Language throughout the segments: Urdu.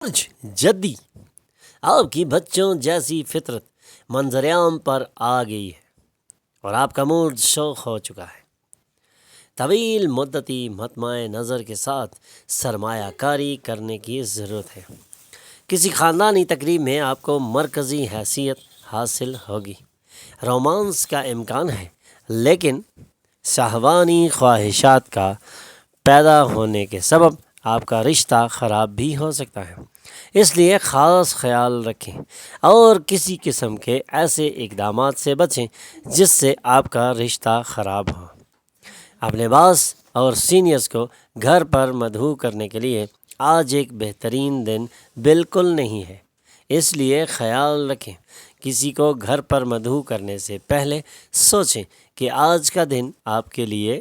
برج جدی، آپ کی بچوں جیسی فطرت منظر عام پر آ گئی ہے اور آپ کا موڈ شوق ہو چکا ہے۔ طویل مدتی مطمع نظر کے ساتھ سرمایہ کاری کرنے کی ضرورت ہے۔ کسی خاندانی تقریب میں آپ کو مرکزی حیثیت حاصل ہوگی۔ رومانس کا امکان ہے، لیکن شہوانی خواہشات کا پیدا ہونے کے سبب آپ کا رشتہ خراب بھی ہو سکتا ہے، اس لیے خاص خیال رکھیں اور کسی قسم کے ایسے اقدامات سے بچیں جس سے آپ کا رشتہ خراب ہو۔ اپنے باس اور سینئرز کو گھر پر مدعو کرنے کے لیے آج ایک بہترین دن بالکل نہیں ہے، اس لیے خیال رکھیں۔ کسی کو گھر پر مدعو کرنے سے پہلے سوچیں کہ آج کا دن آپ کے لیے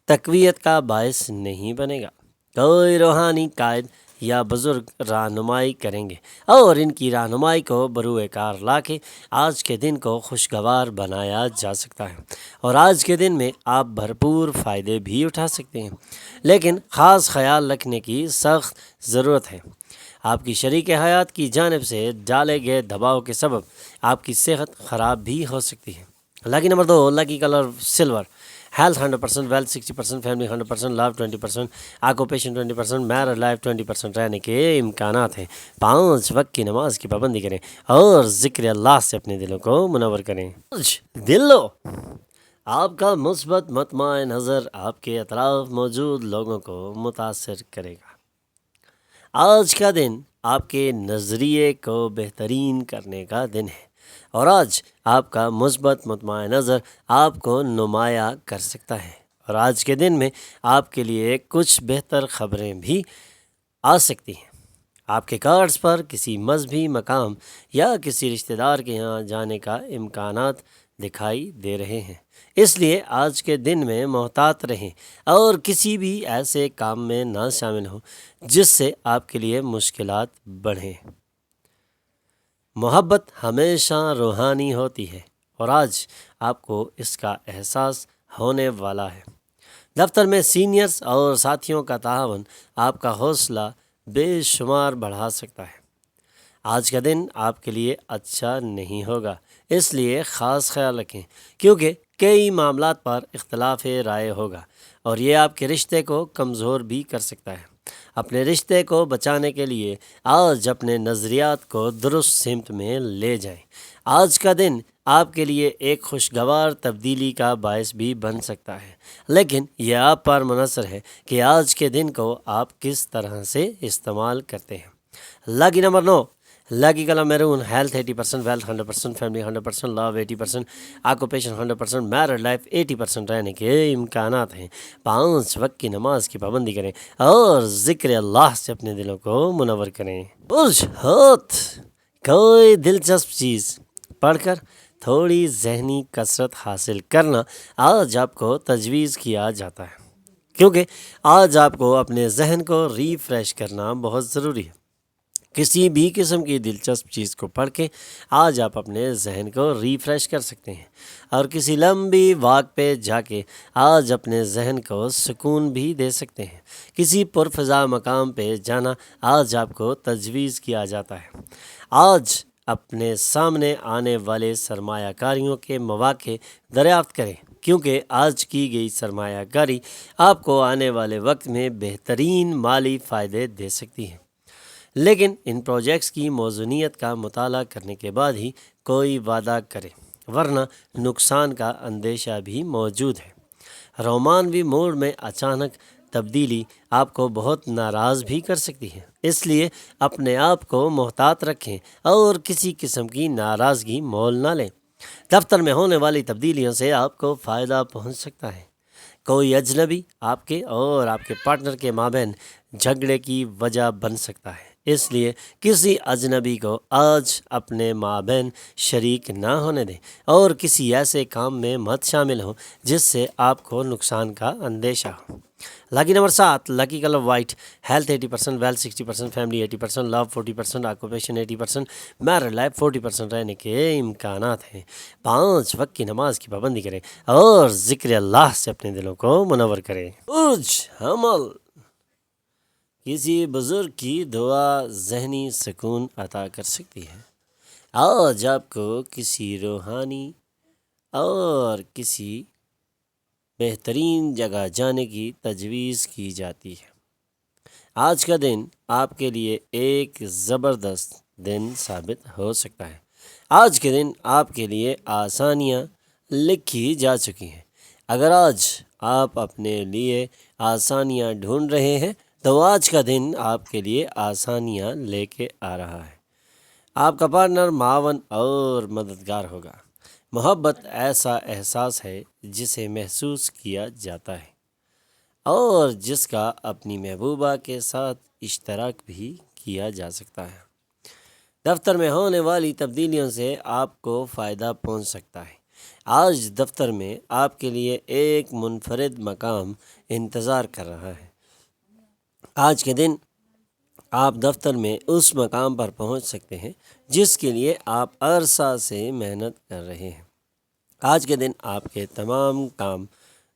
تقویت کا باعث نہیں بنے گا۔ کوئی روحانی قائد یا بزرگ رہنمائی کریں گے اور ان کی رہنمائی کو بروئے کار لا کے آج کے دن کو خوشگوار بنایا جا سکتا ہے اور آج کے دن میں آپ بھرپور فائدے بھی اٹھا سکتے ہیں، لیکن خاص خیال رکھنے کی سخت ضرورت ہے۔ آپ کی شریک حیات کی جانب سے ڈالے گئے دباؤ کے سبب آپ کی صحت خراب بھی ہو سکتی ہے۔ Lucky number 2، lucky colour silver, health 100%، wealth 60%، family 100%، love 20%، occupation 20%، married life 20% رہنے کے امکانات ہیں۔ 5 وقت کی نماز کی پابندی کریں اور ذکر اللہ سے اپنے دلوں کو منور کریں۔ دلو، آپ کا مثبت مطمع نظر آپ کے اطراف موجود لوگوں کو متاثر کرے گا۔ آج کا دن آپ کے نظریے کو بہترین کرنے کا دن ہے اور آج آپ کا مثبت مطمع نظر آپ کو نمایاں کر سکتا ہے اور آج کے دن میں آپ کے لیے کچھ بہتر خبریں بھی آ سکتی ہیں۔ آپ کے کارڈز پر کسی مذہبی مقام یا کسی رشتہ دار کے یہاں جانے کا امکانات دکھائی دے رہے ہیں، اس لیے آج کے دن میں محتاط رہیں اور کسی بھی ایسے کام میں نہ شامل ہوں جس سے آپ کے لیے مشکلات بڑھیں۔ محبت ہمیشہ روحانی ہوتی ہے اور آج آپ کو اس کا احساس ہونے والا ہے۔ دفتر میں سینئرز اور ساتھیوں کا تعاون آپ کا حوصلہ بے شمار بڑھا سکتا ہے۔ آج کا دن آپ کے لیے اچھا نہیں ہوگا، اس لیے خاص خیال رکھیں کیونکہ کئی معاملات پر اختلاف رائے ہوگا اور یہ آپ کے رشتے کو کمزور بھی کر سکتا ہے۔ اپنے رشتے کو بچانے کے لیے آج اپنے نظریات کو درست سمت میں لے جائیں۔ آج کا دن آپ کے لیے ایک خوشگوار تبدیلی کا باعث بھی بن سکتا ہے، لیکن یہ آپ پر منحصر ہے کہ آج کے دن کو آپ کس طرح سے استعمال کرتے ہیں۔ Lucky number 9، lucky colour maroon, health 80%، wealth 100%، family 100%، love 80%، occupation 100%، married life 80% رہنے کے امکانات ہیں۔ 5 وقت کی نماز کی پابندی کریں اور ذکر اللہ سے اپنے دلوں کو منور کریں۔ برج حوت، کوئی دلچسپ چیز پڑھ کر تھوڑی ذہنی کثرت حاصل کرنا آج آپ کو تجویز کیا جاتا ہے، کیونکہ آج آپ کو اپنے ذہن کو ریفریش کرنا بہت ضروری ہے۔ کسی بھی قسم کی دلچسپ چیز کو پڑھ کے آج آپ اپنے ذہن کو ریفریش کر سکتے ہیں اور کسی لمبی واک پہ جا کے آج اپنے ذہن کو سکون بھی دے سکتے ہیں۔ کسی پرفضا مقام پہ جانا آج آپ کو تجویز کیا جاتا ہے۔ آج اپنے سامنے آنے والے سرمایہ کاریوں کے مواقع دریافت کریں، کیونکہ آج کی گئی سرمایہ کاری آپ کو آنے والے وقت میں بہترین مالی فائدے دے سکتی ہے، لیکن ان پروجیکٹس کی موزونیت کا مطالعہ کرنے کے بعد ہی کوئی وعدہ کریں، ورنہ نقصان کا اندیشہ بھی موجود ہے۔ رومانوی موڈ میں اچانک تبدیلی آپ کو بہت ناراض بھی کر سکتی ہے، اس لیے اپنے آپ کو محتاط رکھیں اور کسی قسم کی ناراضگی مول نہ لیں۔ دفتر میں ہونے والی تبدیلیوں سے آپ کو فائدہ پہنچ سکتا ہے۔ کوئی اجنبی آپ کے اور آپ کے پارٹنر کے مابین جھگڑے کی وجہ بن سکتا ہے، اس لیے کسی اجنبی کو آج اپنے مابین شریک نہ ہونے دیں اور کسی ایسے کام میں مت شامل ہوں جس سے آپ کو نقصان کا اندیشہ ہو۔ Lucky number 7، lucky colour white, health 80%، wealth 60%، family 80%، love 40%، occupation 80%، married life 40% رہنے کے امکانات ہیں۔ 5 وقت کی نماز کی پابندی کریں اور ذکر اللہ سے اپنے دلوں کو منور کریں۔ برج حمل، کسی بزرگ کی دعا ذہنی سکون عطا کر سکتی ہے۔ آج آپ کو کسی روحانی اور کسی بہترین جگہ جانے کی تجویز کی جاتی ہے۔ آج کا دن آپ کے لیے ایک زبردست دن ثابت ہو سکتا ہے۔ آج کے دن آپ کے لیے آسانیاں لکھی جا چکی ہیں۔ اگر آج آپ اپنے لیے آسانیاں ڈھونڈ رہے ہیں تو آج کا دن آپ کے لیے آسانیاں لے کے آ رہا ہے۔ آپ کا پارٹنر معاون اور مددگار ہوگا۔ محبت ایسا احساس ہے جسے محسوس کیا جاتا ہے اور جس کا اپنی محبوبہ کے ساتھ اشتراک بھی کیا جا سکتا ہے۔ دفتر میں ہونے والی تبدیلیوں سے آپ کو فائدہ پہنچ سکتا ہے۔ آج دفتر میں آپ کے لیے ایک منفرد مقام انتظار کر رہا ہے۔ آج کے دن آپ دفتر میں اس مقام پر پہنچ سکتے ہیں جس کے لیے آپ عرصہ سے محنت کر رہے ہیں۔ آج کے دن آپ کے تمام کام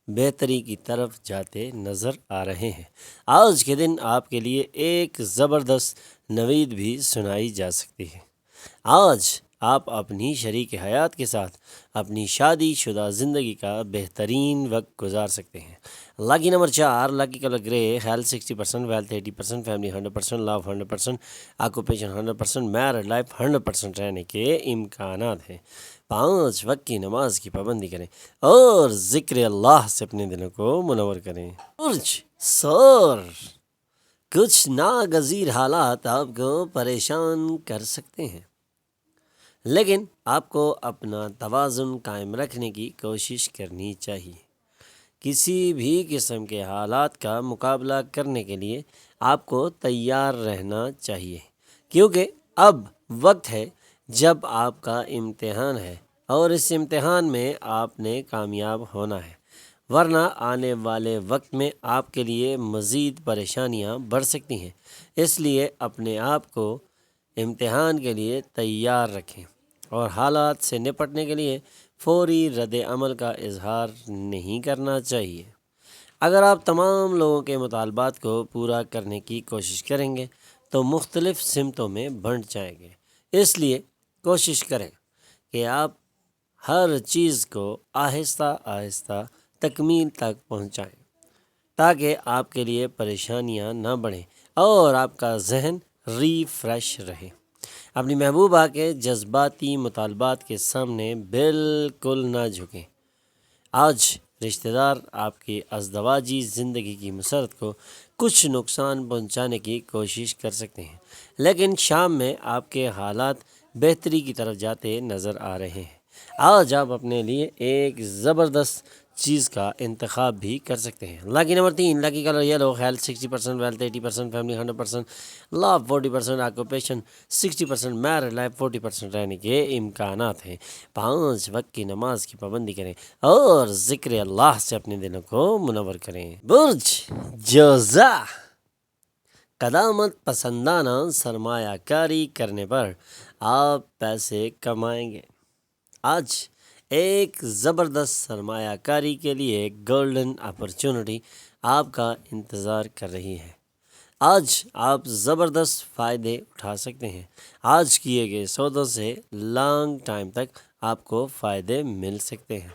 بہتری کی طرف جاتے نظر آ رہے ہیں۔ آج کے دن آپ کے لیے ایک زبردست نوید بھی سنائی جا سکتی ہے۔ آج آپ اپنی شریک حیات کے ساتھ اپنی شادی شدہ زندگی کا بہترین وقت گزار سکتے ہیں۔ لاکی نمبر 4، لاکی کلر گرے، ہیلتھ 60%، ویلتھ 80%، فیملی 100%، لو 100%، آکوپیشن 100%، میرڈ لائف 100% رہنے کے امکانات ہیں۔ 5 وقت کی نماز کی پابندی کریں اور ذکر اللہ سے اپنے دلوں کو منور کریں۔ برج ثور، کچھ ناگزیر حالات آپ کو پریشان کر سکتے ہیں، لیکن آپ کو اپنا توازن قائم رکھنے کی کوشش کرنی چاہیے۔ کسی بھی قسم کے حالات کا مقابلہ کرنے کے لیے آپ کو تیار رہنا چاہیے، کیونکہ اب وقت ہے جب آپ کا امتحان ہے اور اس امتحان میں آپ نے کامیاب ہونا ہے، ورنہ آنے والے وقت میں آپ کے لیے مزید پریشانیاں بڑھ سکتی ہیں۔ اس لیے اپنے آپ کو امتحان کے لیے تیار رکھیں اور حالات سے نپٹنے کے لیے فوری رد عمل کا اظہار نہیں کرنا چاہیے۔ اگر آپ تمام لوگوں کے مطالبات کو پورا کرنے کی کوشش کریں گے تو مختلف سمتوں میں بنٹ جائیں گے۔ اس لیے کوشش کریں کہ آپ ہر چیز کو آہستہ آہستہ تکمیل تک پہنچائیں تاکہ آپ کے لیے پریشانیاں نہ بڑھیں اور آپ کا ذہن ریفریش رہے۔ اپنی محبوبہ کے جذباتی مطالبات کے سامنے بالکل نہ جھکیں۔ آج رشتہ دار آپ کی ازدواجی زندگی کی مسرت کو کچھ نقصان پہنچانے کی کوشش کر سکتے ہیں، لیکن شام میں آپ کے حالات بہتری کی طرف جاتے نظر آ رہے ہیں۔ آج آپ اپنے لیے ایک زبردست چیز کا انتخاب بھی کر سکتے ہیں۔ Lucky number 3، lucky colour yellow, health 60%، wealth 80%، family 100%، love 40%، occupation 60%، married life 40% رہنے کے امکانات ہیں۔ 5 وقت کی نماز کی پابندی کریں اور ذکر اللہ سے اپنے دلوں کو منور کریں۔ برج جوزا، قدامت پسندانہ سرمایہ کاری کرنے پر آپ پیسے کمائیں گے۔ آج ایک زبردست سرمایہ کاری کے لیے گولڈن اپرچونٹی آپ کا انتظار کر رہی ہے۔ آج آپ زبردست فائدے اٹھا سکتے ہیں۔ آج کیے گئے سودوں سے لانگ ٹائم تک آپ کو فائدے مل سکتے ہیں۔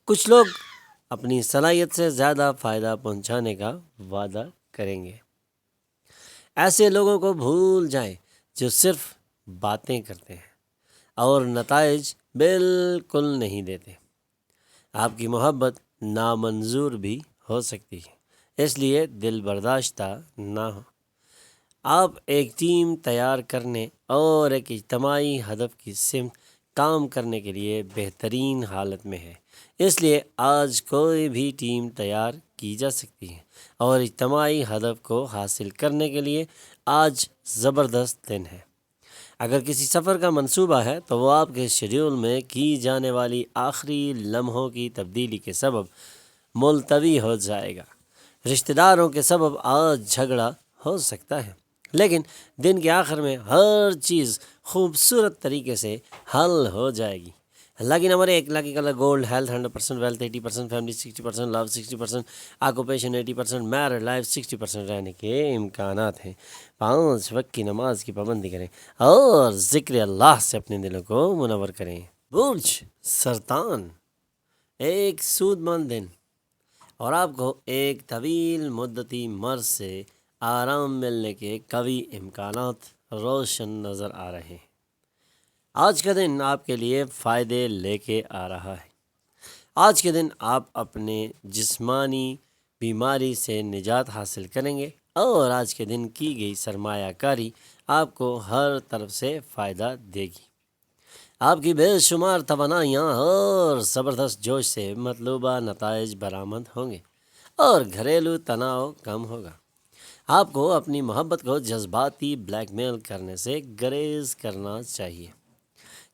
کچھ لوگ اپنی صلاحیت سے زیادہ فائدہ پہنچانے کا وعدہ کریں گے۔ ایسے لوگوں کو بھول جائیں جو صرف باتیں کرتے ہیں اور نتائج بالکل نہیں دیتے۔ آپ کی محبت نامنظور بھی ہو سکتی ہے، اس لیے دل برداشتہ نہ ہو۔ آپ ایک ٹیم تیار کرنے اور ایک اجتماعی ہدف کی سمت کام کرنے کے لیے بہترین حالت میں ہے، اس لیے آج کوئی بھی ٹیم تیار کی جا سکتی ہے اور اجتماعی ہدف کو حاصل کرنے کے لیے آج زبردست دن ہے۔ اگر کسی سفر کا منصوبہ ہے تو وہ آپ کے شیڈول میں کی جانے والی آخری لمحوں کی تبدیلی کے سبب ملتوی ہو جائے گا۔ رشتہ داروں کے سبب آج جھگڑا ہو سکتا ہے، لیکن دن کے آخر میں ہر چیز خوبصورت طریقے سے حل ہو جائے گی۔ Lucky number 1، lucky colour gold, health 100%، wealth 80%، family 60%، love 60%، occupation 80%، married life 60% رہنے کے امکانات ہیں۔ 5 وقت کی نماز کی پابندی کریں اور ذکر اللہ سے اپنے دلوں کو منور کریں۔ برج سرطان، ایک سود مند دن اور آپ کو ایک طویل مدتی مرض سے آرام ملنے کے قوی امکانات روشن نظر آ رہے ہیں۔ آج کا دن آپ کے لیے فائدے لے کے آ رہا ہے۔ آج کے دن آپ اپنے جسمانی بیماری سے نجات حاصل کریں گے اور آج کے دن کی گئی سرمایہ کاری آپ کو ہر طرف سے فائدہ دے گی۔ آپ کی بے شمار توانائیاں اور زبردست جوش سے مطلوبہ نتائج برآمد ہوں گے اور گھریلو تناؤ کم ہوگا۔ آپ کو اپنی محبت کو جذباتی بلیک میل کرنے سے گریز کرنا چاہیے،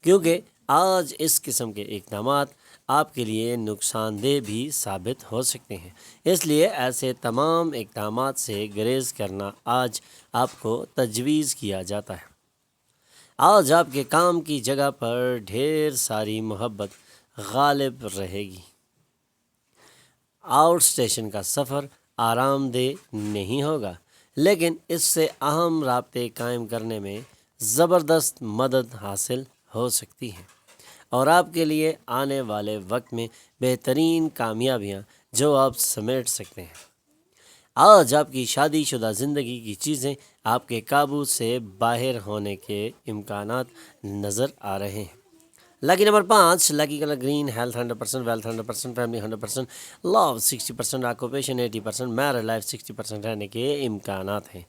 کیونکہ آج اس قسم کے اقدامات آپ کے لیے نقصان دہ بھی ثابت ہو سکتے ہیں۔ اس لیے ایسے تمام اقدامات سے گریز کرنا آج آپ کو تجویز کیا جاتا ہے۔ آج آپ کے کام کی جگہ پر ڈھیر ساری محبت غالب رہے گی۔ آؤٹ اسٹیشن کا سفر آرام دہ نہیں ہوگا، لیکن اس سے اہم رابطے قائم کرنے میں زبردست مدد حاصل ہو سکتی ہے اور آپ کے لیے آنے والے وقت میں بہترین کامیابیاں جو آپ سمیٹ سکتے ہیں۔ آج آپ کی شادی شدہ زندگی کی چیزیں آپ کے قابو سے باہر ہونے کے امکانات نظر آ رہے ہیں۔ Lucky number 5، lucky colour green, health 100%، wealth 100%، family 100%، love 60%، occupation 80%، married life 60% رہنے کے امکانات ہیں۔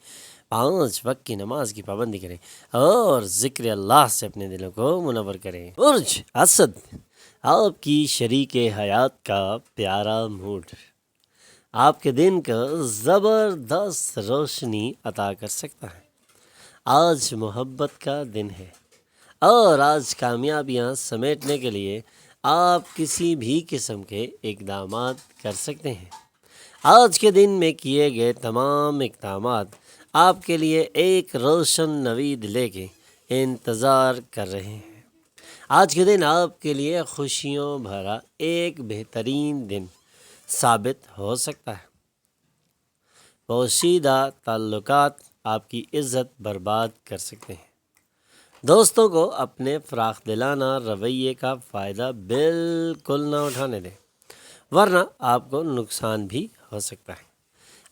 5 وقت کی نماز کی پابندی کریں اور ذکر اللہ سے اپنے دلوں کو منور کریں۔ برج اسد، آپ کی شریک حیات کا پیارا موڈ آپ کے دن کو زبردست روشنی عطا کر سکتا ہے۔ آج محبت کا دن ہے اور آج کامیابیاں سمیٹنے کے لیے آپ کسی بھی قسم کے اقدامات کر سکتے ہیں۔ آج کے دن میں کیے گئے تمام اقدامات آپ کے لیے ایک روشن نوید لے کے انتظار کر رہے ہیں۔ آج کے دن آپ کے لیے خوشیوں بھرا ایک بہترین دن ثابت ہو سکتا ہے۔ پوشیدہ تعلقات آپ کی عزت برباد کر سکتے ہیں۔ دوستوں کو اپنے فراخ دلانہ رویے کا فائدہ بالکل نہ اٹھانے دیں، ورنہ آپ کو نقصان بھی ہو سکتا ہے۔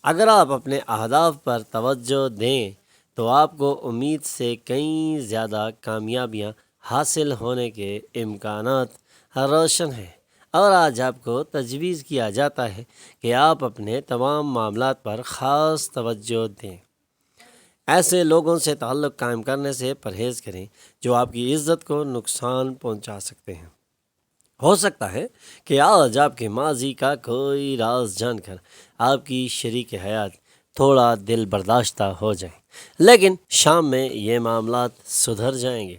اگر آپ اپنے اہداف پر توجہ دیں تو آپ کو امید سے کئی زیادہ کامیابیاں حاصل ہونے کے امکانات روشن ہیں، اور آج آپ کو تجویز کیا جاتا ہے کہ آپ اپنے تمام معاملات پر خاص توجہ دیں۔ ایسے لوگوں سے تعلق قائم کرنے سے پرہیز کریں جو آپ کی عزت کو نقصان پہنچا سکتے ہیں۔ ہو سکتا ہے کہ آج آپ کے ماضی کا کوئی راز جان کر آپ کی شریک حیات تھوڑا دل برداشتہ ہو جائیں، لیکن شام میں یہ معاملات سدھر جائیں گے۔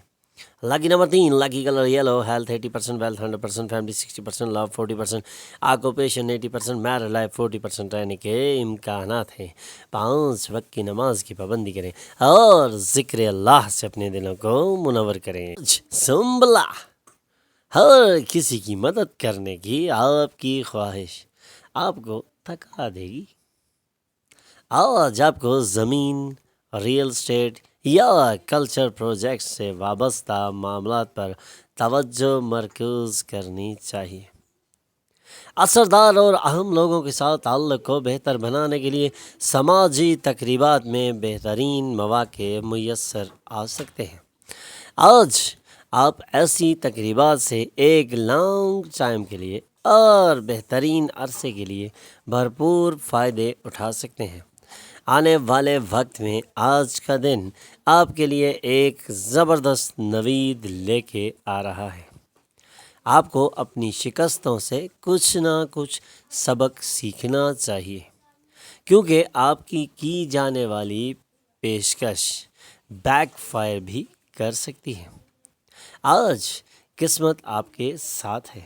Lucky number 3، lucky colour yellow, health 80%، wealth 100%، family 60%، love 40%، occupation 80%، married life 40% رہنے کے امکانات ہیں۔ 5 وقت کی نماز کی پابندی کریں اور ذکر اللہ سے اپنے دلوں کو منور کریں۔ سنبلا، ہر کسی کی مدد کرنے کی آپ کی خواہش آپ کو تھکا دے گی۔ آج آپ کو زمین، ریئل اسٹیٹ یا کلچر پروجیکٹس سے وابستہ معاملات پر توجہ مرکوز کرنی چاہیے۔ اثردار اور اہم لوگوں کے ساتھ تعلق کو بہتر بنانے کے لیے سماجی تقریبات میں بہترین مواقع میسر آ سکتے ہیں۔ آج آپ ایسی تقریبات سے ایک لانگ ٹائم کے لیے اور بہترین عرصے کے لیے بھرپور فائدے اٹھا سکتے ہیں۔ آنے والے وقت میں آج کا دن آپ کے لیے ایک زبردست نوید لے کے آ رہا ہے۔ آپ کو اپنی شکستوں سے کچھ نہ کچھ سبق سیکھنا چاہیے، کیونکہ آپ کی جانے والی پیشکش بیک فائر بھی کر سکتی ہے۔ آج قسمت آپ کے ساتھ ہے۔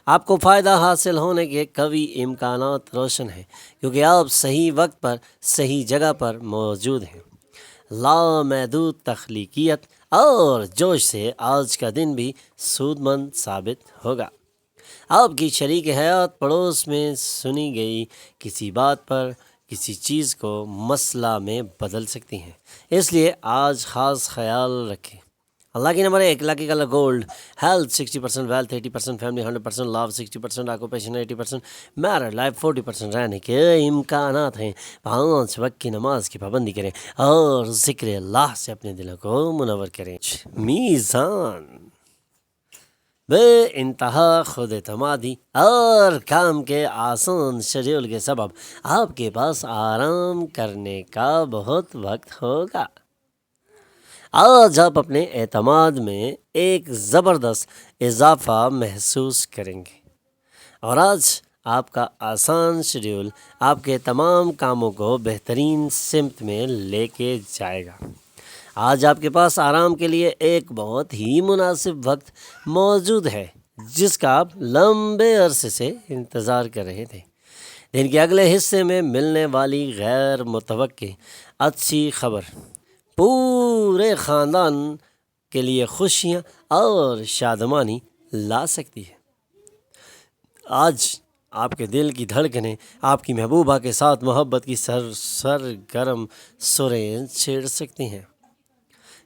آپ کو فائدہ حاصل ہونے کے قوی امکانات روشن ہیں، کیونکہ آپ صحیح وقت پر صحیح جگہ پر موجود ہیں۔ لامحدود تخلیقیت اور جوش سے آج کا دن بھی سود مند ثابت ہوگا۔ آپ کی شریک حیات پڑوس میں سنی گئی کسی بات پر کسی چیز کو مسئلہ میں بدل سکتی ہیں، اس لیے آج خاص خیال رکھیں۔ اللہ کی number 1، lucky colour gold, health 60%، wealth 80%، family 100%، love 60%، occupation 80%، married life 40% رہنے کے امکانات ہیں۔ 5 وقت کی نماز کی پابندی کریں اور ذکر اللہ سے اپنے دلوں کو منور کریں۔ میزان بے انتہا خود اعتمادی اور کام کے آسان شیڈول کے سبب آپ کے پاس آرام کرنے کا بہت وقت ہوگا۔ آج آپ اپنے اعتماد میں ایک زبردست اضافہ محسوس کریں گے، اور آج آپ کا آسان شیڈول آپ کے تمام کاموں کو بہترین سمت میں لے کے جائے گا۔ آج آپ کے پاس آرام کے لیے ایک بہت ہی مناسب وقت موجود ہے جس کا آپ لمبے عرصے سے انتظار کر رہے تھے۔ دن کے اگلے حصے میں ملنے والی غیر متوقع اچھی خبر پورے خاندان کے لیے خوشیاں اور شادمانی لا سکتی ہے۔ آج آپ کے دل کی دھڑکنیں آپ کی محبوبہ کے ساتھ محبت کی سرگرم سریں چھیڑ سکتی ہیں۔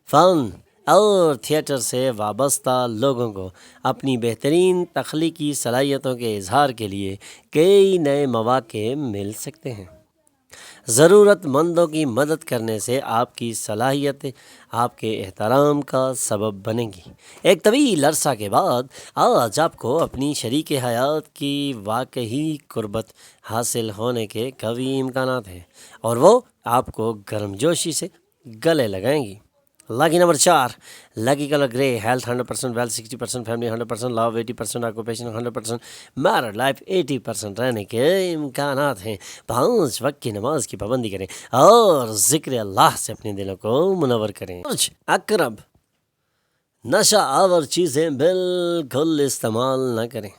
فن اور تھیٹر سے وابستہ لوگوں کو اپنی بہترین تخلیقی صلاحیتوں کے اظہار کے لیے کئی نئے مواقع مل سکتے ہیں۔ ضرورت مندوں کی مدد کرنے سے آپ کی صلاحیت آپ کے احترام کا سبب بنے گی۔ ایک طویل عرصہ کے بعد آج آپ کو اپنی شریک حیات کی واقعی قربت حاصل ہونے کے قوی امکانات ہیں، اور وہ آپ کو گرم جوشی سے گلے لگائیں گی۔ لکی نمبر 4، لکی کلر گرے، health 100%، wealth 60%، family 100%، love 80%، occupation 100%، married life 80% رہنے کے امکانات ہیں۔ 5 وقت کی نماز کی پابندی کریں اور ذکر اللہ سے اپنے دلوں کو منور کریں۔ اقرب نشہ آور چیزیں بالکل استعمال نہ کریں۔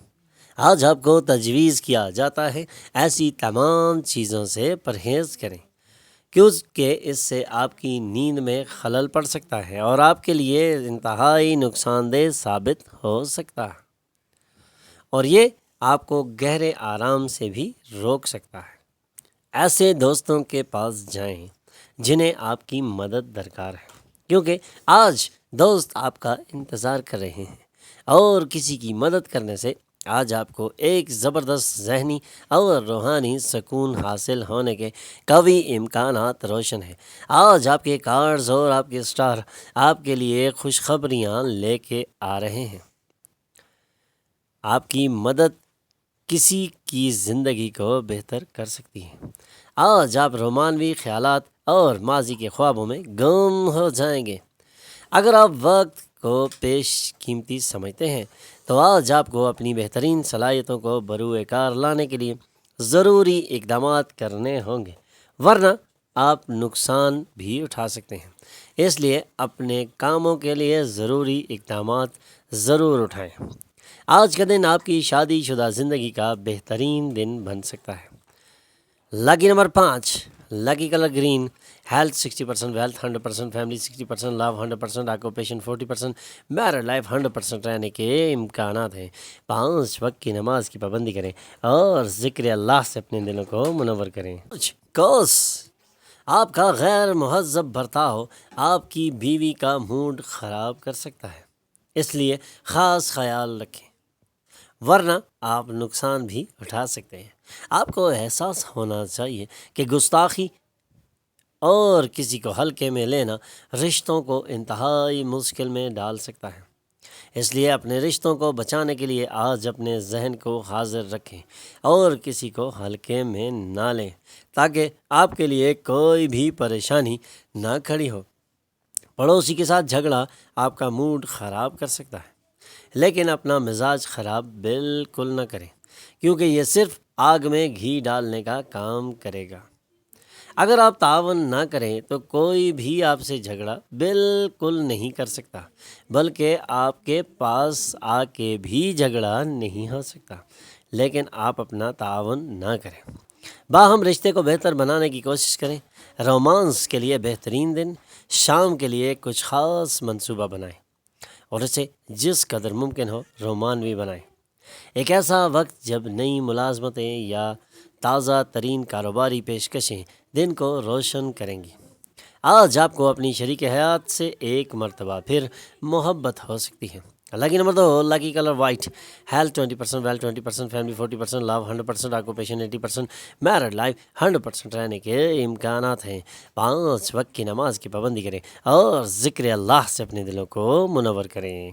آج آپ کو تجویز کیا جاتا ہے ایسی تمام چیزوں سے پرہیز کریں، کیونکہ اس سے آپ کی نیند میں خلل پڑ سکتا ہے اور آپ کے لیے انتہائی نقصان دہ ثابت ہو سکتا ہے، اور یہ آپ کو گہرے آرام سے بھی روک سکتا ہے۔ ایسے دوستوں کے پاس جائیں جنہیں آپ کی مدد درکار ہے، کیونکہ آج دوست آپ کا انتظار کر رہے ہیں، اور کسی کی مدد کرنے سے آج آپ کو ایک زبردست ذہنی اور روحانی سکون حاصل ہونے کے قوی امکانات روشن ہیں۔ آج آپ کے کارڈز اور آپ کے اسٹار آپ کے لیے خوشخبریاں لے کے آ رہے ہیں۔ آپ کی مدد کسی کی زندگی کو بہتر کر سکتی ہے۔ آج آپ رومانوی خیالات اور ماضی کے خوابوں میں گم ہو جائیں گے۔ اگر آپ وقت کو پیش قیمتی سمجھتے ہیں تو آج آپ کو اپنی بہترین صلاحیتوں کو بروئے کار لانے کے لیے ضروری اقدامات کرنے ہوں گے، ورنہ آپ نقصان بھی اٹھا سکتے ہیں۔ اس لیے اپنے کاموں کے لیے ضروری اقدامات ضرور اٹھائیں۔ آج کا دن آپ کی شادی شدہ زندگی کا بہترین دن بن سکتا ہے۔ Lucky number 5، lucky colour green, health 60%، wealth 100%، family 60%، love 100%، occupation 40%، married life 100% رہنے کے امکانات ہیں۔ 5 وقت کی نماز کی پابندی کریں اور ذکر اللہ سے اپنے دلوں کو منور کریں۔ کوس، آپ کا غیر مہذب برتاؤ آپ کی بیوی کا موڈ خراب کر سکتا ہے، اس لیے خاص خیال رکھیں، ورنہ آپ نقصان بھی اٹھا سکتے ہیں۔ آپ کو احساس ہونا چاہیے کہ گستاخی اور کسی کو ہلکے میں لینا رشتوں کو انتہائی مشکل میں ڈال سکتا ہے۔ اس لیے اپنے رشتوں کو بچانے کے لیے آج اپنے ذہن کو حاضر رکھیں اور کسی کو ہلکے میں نہ لیں، تاکہ آپ کے لیے کوئی بھی پریشانی نہ کھڑی ہو۔ پڑوسی کے ساتھ جھگڑا آپ کا موڈ خراب کر سکتا ہے، لیکن اپنا مزاج خراب بالکل نہ کریں، کیونکہ یہ صرف آگ میں گھی ڈالنے کا کام کرے گا۔ اگر آپ تعاون نہ کریں تو کوئی بھی آپ سے جھگڑا بالکل نہیں کر سکتا، بلکہ آپ کے پاس آ کے بھی جھگڑا نہیں ہو سکتا، لیکن آپ اپنا تعاون نہ کریں۔ باہم رشتے کو بہتر بنانے کی کوشش کریں۔ رومانس کے لیے بہترین دن شام کے لیے کچھ خاص منصوبہ بنائیں اور اسے جس قدر ممکن ہو رومانوی بنائیں۔ ایک ایسا وقت جب نئی ملازمتیں یا تازہ ترین کاروباری پیشکشیں دن کو روشن کریں گی۔ آج آپ کو اپنی شریک حیات سے ایک مرتبہ پھر محبت ہو سکتی ہے۔ Lucky number 2، lucky colour white, health 20%، wealth 20%، family 40%، love 100%، occupation 80%، married life 100% رہنے کے امکانات ہیں۔ 5 وقت کی نماز کی پابندی کریں اور ذکر اللہ سے اپنے دلوں کو منور کریں۔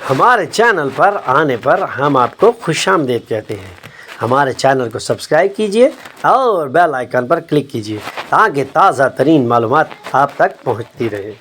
ہمارے چینل پر آنے پر ہم آپ کو خوش آمدید کہتے ہیں۔ ہمارے چینل کو سبسکرائب کیجئے اور بیل آئیکن پر کلک کیجئے تاکہ تازہ ترین معلومات آپ تک پہنچتی رہے۔